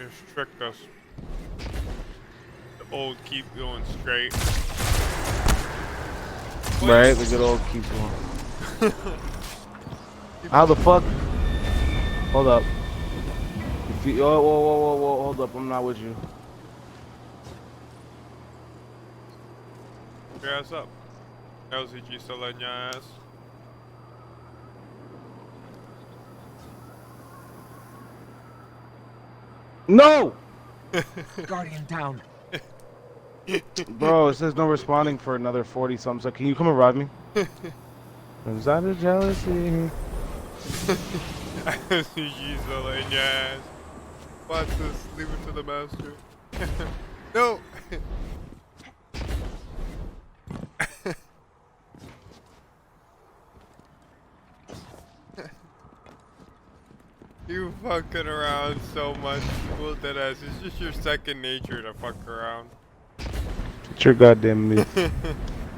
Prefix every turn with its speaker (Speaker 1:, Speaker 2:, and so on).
Speaker 1: just tricked us. The old keep going straight.
Speaker 2: Right, the good old keep going. How the fuck? Hold up. Oh, whoa, hold up, I'm not with you.
Speaker 1: Your ass up. LCG still letting your ass.
Speaker 2: No!
Speaker 3: Guardian down.
Speaker 2: Bro, it says no responding for another 40 something. So can you come and revive me? Is that a jealousy?
Speaker 1: LCG still letting your ass. Watch this. Leave it to the master. No! You fucking around so much. Well, deadass. It's just your second nature to fuck around.
Speaker 2: It's your goddamn move.